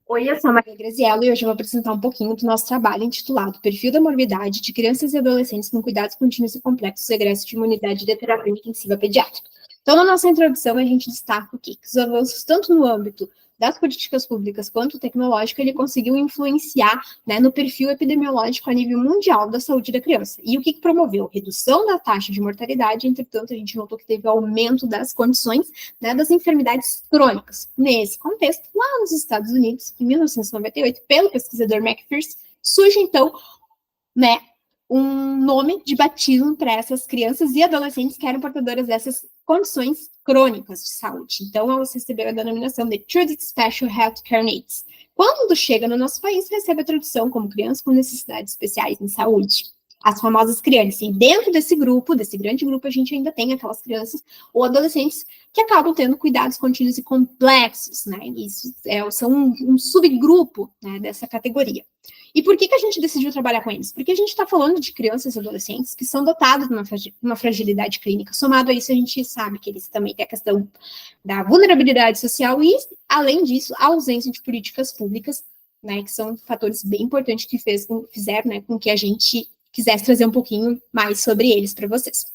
Oi, eu sou a Maria Graziello e hoje eu vou apresentar um pouquinho do nosso trabalho intitulado Perfil da Morbidade de Crianças e Adolescentes com Cuidados Contínuos e Complexos Egressos de Imunidade de Terapia Intensiva Pediátrica. Então, na nossa introdução, a gente destaca o quê? Que os avanços, tanto no âmbito das políticas públicas quanto tecnológico, ele conseguiu influenciar, né, no perfil epidemiológico a nível mundial da saúde da criança. E o que promoveu? Redução da taxa de mortalidade, entretanto, a gente notou que teve aumento das condições, né, das enfermidades crônicas. Nesse contexto, lá nos Estados Unidos, em 1998, pelo pesquisador McPherson, surge, então, né, um nome de batismo para essas crianças e adolescentes que eram portadoras dessas condições crônicas de saúde. Então, elas receberam a denominação de Truly Special Healthcare Needs. Quando chega no nosso país, recebe a tradução como crianças com necessidades especiais em saúde. As famosas crianças. E dentro desse grupo, desse grande grupo, a gente ainda tem aquelas crianças ou adolescentes que acabam tendo cuidados contínuos e complexos, né? Isso são um subgrupo, né, dessa categoria. E por que a gente decidiu trabalhar com eles? Porque a gente está falando de crianças e adolescentes que são dotados de uma fragilidade clínica. Somado a isso, a gente sabe que eles também têm a questão da vulnerabilidade social e, além disso, a ausência de políticas públicas, né, que são fatores bem importantes que fizeram, né, com que a gente quisesse trazer um pouquinho mais sobre eles para vocês.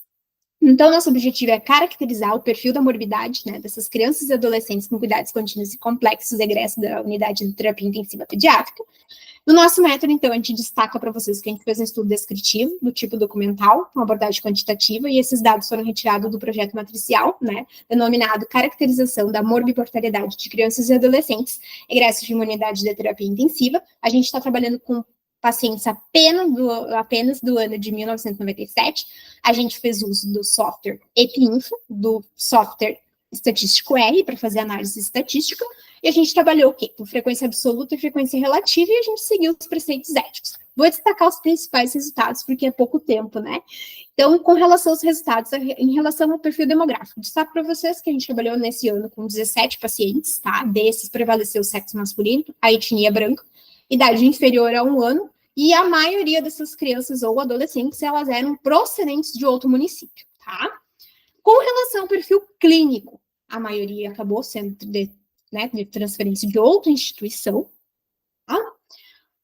Então, nosso objetivo é caracterizar o perfil da morbidade, né, dessas crianças e adolescentes com cuidados contínuos e complexos egressos da unidade de terapia intensiva pediátrica. No nosso método, então, a gente destaca para vocês que a gente fez um estudo descritivo do tipo documental, uma abordagem quantitativa, e esses dados foram retirados do projeto matricial, né, denominado Caracterização da Morbiportariedade de Crianças e Adolescentes egressos de imunidade de terapia intensiva. A gente está trabalhando com pacientes apenas do ano de 1997. A gente fez uso do software EpiInfo, do software estatístico R, para fazer análise estatística, e a gente trabalhou o quê? Com frequência absoluta e frequência relativa, e a gente seguiu os preceitos éticos. Vou destacar os principais resultados, porque é pouco tempo, né? Então, com relação aos resultados, em relação ao perfil demográfico, destaco para vocês que a gente trabalhou nesse ano com 17 pacientes, tá? Desses prevaleceu o sexo masculino, a etnia branca, idade inferior a 1 ano, e a maioria dessas crianças ou adolescentes, elas eram procedentes de outro município, tá? Com relação ao perfil clínico, a maioria acabou sendo de transferência de outra instituição. Tá?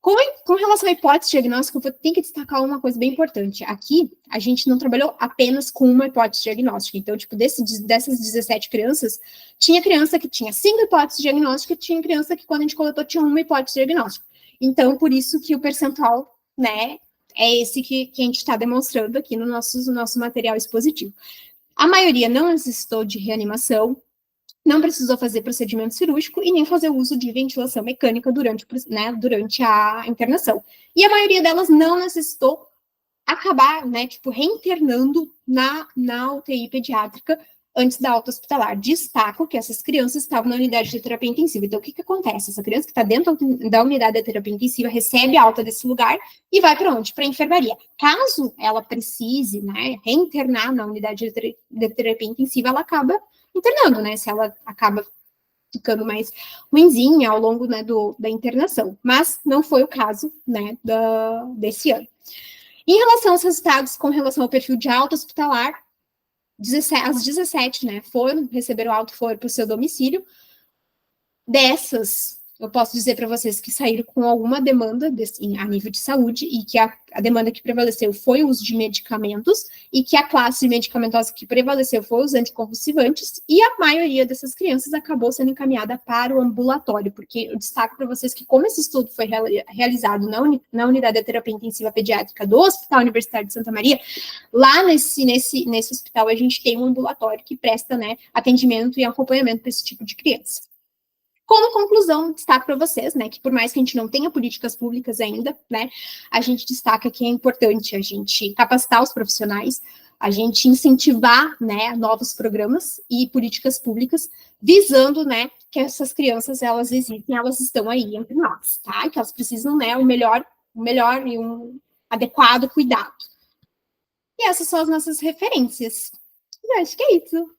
Com relação à hipótese diagnóstica, eu tenho que destacar uma coisa bem importante. Aqui, a gente não trabalhou apenas com uma hipótese diagnóstica. Então, tipo, dessas 17 crianças, tinha criança que tinha 5 hipóteses diagnósticas, tinha criança que, quando a gente coletou, tinha uma hipótese diagnóstica. Então, por isso que o percentual, né, é esse que a gente está demonstrando aqui no nosso material expositivo. A maioria não necessitou de reanimação, não precisou fazer procedimento cirúrgico e nem fazer uso de ventilação mecânica durante a internação. E a maioria delas não necessitou acabar, né, reinternando na UTI pediátrica antes da alta hospitalar. Destaco que essas crianças estavam na unidade de terapia intensiva. Então, o que acontece? Essa criança que está dentro da unidade de terapia intensiva recebe a alta desse lugar e vai para onde? Para a enfermaria. Caso ela precise, né, reinternar na unidade de terapia intensiva, ela acaba internando, né? Se ela acaba ficando mais ruinzinha ao longo, né, da internação. Mas não foi o caso, né, desse ano. Em relação aos resultados, com relação ao perfil de alta hospitalar, as 17, né, receberam alta, foram para o seu domicílio. Dessas, eu posso dizer para vocês que saíram com alguma demanda a nível de saúde e que a demanda que prevaleceu foi o uso de medicamentos e que a classe medicamentosa que prevaleceu foi os anticonvulsivantes e a maioria dessas crianças acabou sendo encaminhada para o ambulatório, porque eu destaco para vocês que como esse estudo foi realizado na unidade de terapia intensiva pediátrica do Hospital Universitário de Santa Maria, lá nesse hospital a gente tem um ambulatório que presta, né, atendimento e acompanhamento para esse tipo de criança. Como conclusão, destaco para vocês, né, que por mais que a gente não tenha políticas públicas ainda, né, a gente destaca que é importante a gente capacitar os profissionais, a gente incentivar, né, novos programas e políticas públicas, visando, né, que essas crianças, elas existem, elas estão aí entre nós, tá? Que elas precisam, né, o melhor e um adequado cuidado. E essas são as nossas referências. Eu acho que é isso.